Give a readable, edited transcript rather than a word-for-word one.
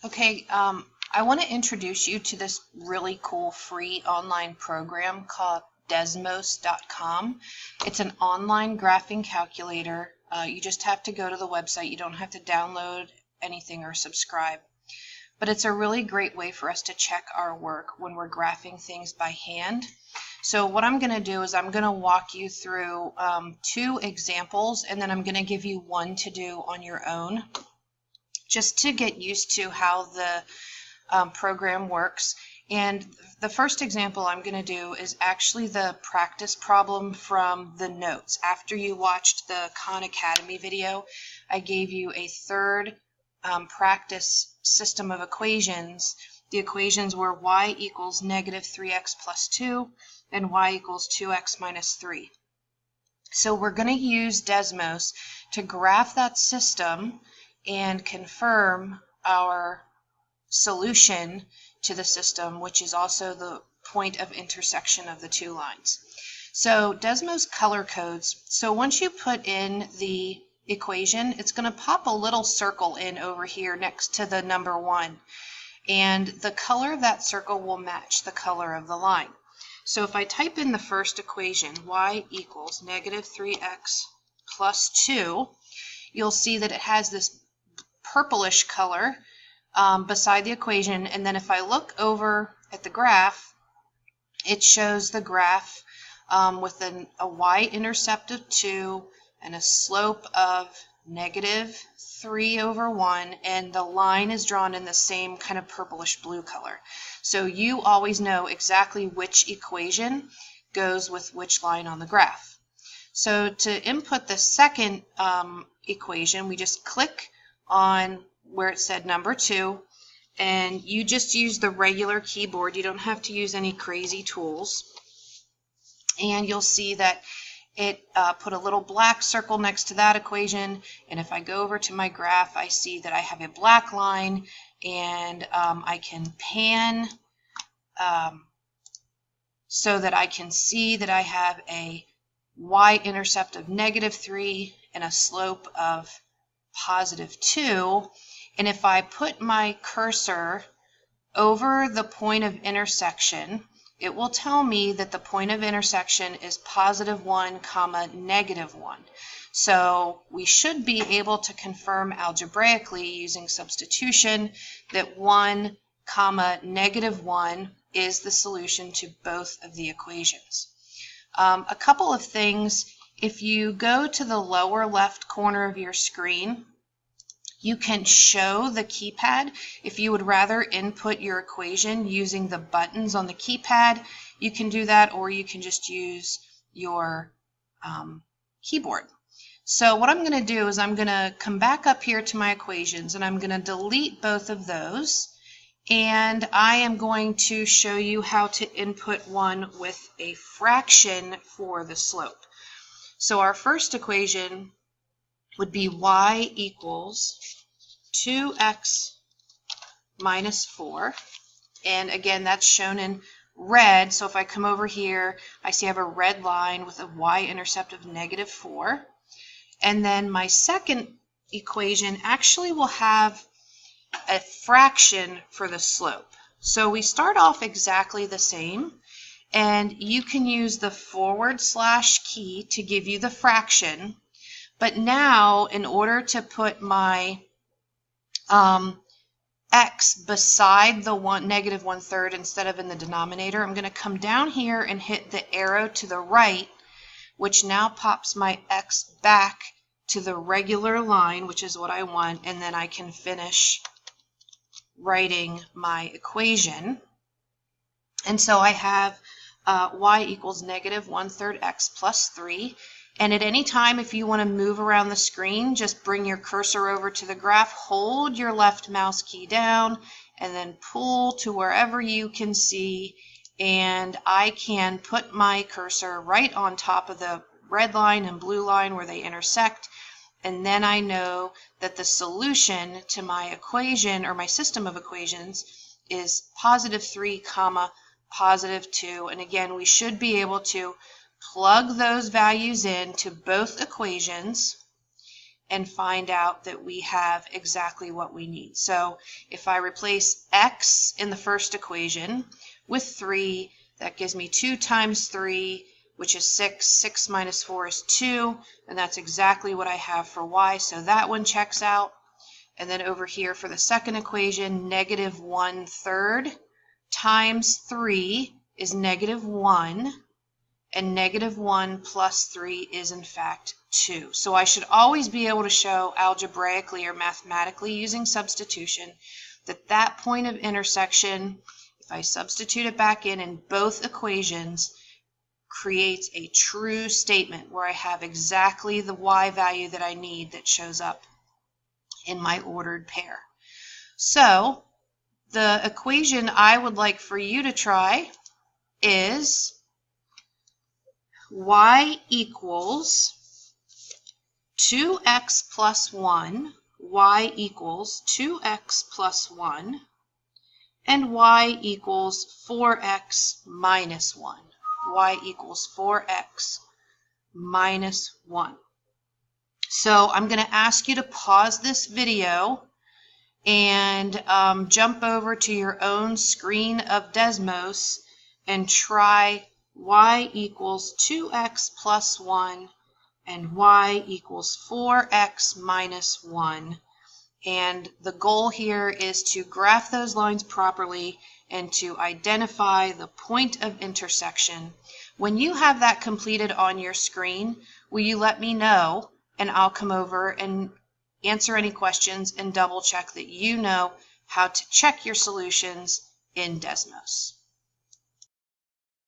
Okay, I want to introduce you to this really cool free online program called Desmos.com. It's an online graphing calculator. You just have to go to the website. You don't have to download anything or subscribe. But it's a really great way for us to check our work when we're graphing things by hand. So what I'm going to do is I'm going to walk you through 2 examples, and then I'm going to give you one to do on your own, just to get used to how the program works. And the first example I'm going to do is actually the practice problem from the notes. After you watched the Khan Academy video, I gave you a third practice system of equations. The equations were y equals negative 3x plus 2 and y equals 2x minus 3. So we're going to use Desmos to graph that system and confirm our solution to the system, which is also the point of intersection of the 2 lines. So Desmos color codes. So once you put in the equation, it's going to pop a little circle in over here next to the number 1. And the color of that circle will match the color of the line. So if I type in the first equation, y equals negative 3x plus 2, you'll see that it has this purplish color beside the equation, and then if I look over at the graph, it shows the graph with a y-intercept of 2 and a slope of negative 3 over 1, and the line is drawn in the same kind of purplish blue color. So you always know exactly which equation goes with which line on the graph. So to input the second equation, we just click on where it said number 2, and you just use the regular keyboard. You don't have to use any crazy tools. And you'll see that it put a little black circle next to that equation, and if I go over to my graph, I see that I have a black line, and I can pan so that I can see that I have a y-intercept of negative 3 and a slope of positive 2, and if I put my cursor over the point of intersection, it will tell me that the point of intersection is positive 1 comma negative 1. So we should be able to confirm algebraically using substitution that 1 comma negative 1 is the solution to both of the equations. A couple of things. If you go to the lower left corner of your screen, you can show the keypad. If you would rather input your equation using the buttons on the keypad, you can do that, or you can just use your keyboard. So what I'm going to do is I'm going to come back up here to my equations, and I'm going to delete both of those, and I am going to show you how to input one with a fraction for the slope. So our first equation would be y equals 2x minus 4. And again, that's shown in red. So if I come over here, I see I have a red line with a y-intercept of negative 4. And then my second equation actually will have a fraction for the slope. So we start off exactly the same. And you can use the / key to give you the fraction. But now, in order to put my x beside the negative 1/3 instead of in the denominator, I'm going to come down here and hit the arrow to the right, which now pops my x back to the regular line, which is what I want, and then I can finish writing my equation. And so I have y equals negative 1/3 x plus 3. And at any time, if you want to move around the screen, just bring your cursor over to the graph, hold your left mouse key down, and then pull to wherever you can see. And I can put my cursor right on top of the red line and blue line where they intersect. And then I know that the solution to my equation, or my system of equations, is positive 3 comma positive 2. And again, we should be able to plug those values in to both equations and find out that we have exactly what we need. So if I replace x in the first equation with 3, that gives me 2 times 3, which is 6. 6 minus 4 is 2, and that's exactly what I have for y, so that one checks out. And then over here for the second equation, negative 1/3 times 3 is negative 1, and negative 1 plus 3 is in fact 2. So I should always be able to show algebraically or mathematically using substitution that that point of intersection, if I substitute it back in both equations, creates a true statement where I have exactly the y value that I need that shows up in my ordered pair. So the equation I would like for you to try is y equals 2x plus 1, y equals 2x plus 1, and y equals 4x minus 1. Y equals 4x minus 1. So I'm going to ask you to pause this video and jump over to your own screen of Desmos and try y equals 2x plus 1 and y equals 4x minus 1. And the goal here is to graph those lines properly and to identify the point of intersection. When you have that completed on your screen, will you let me know, and I'll come over and answer any questions and double check that you know how to check your solutions in Desmos.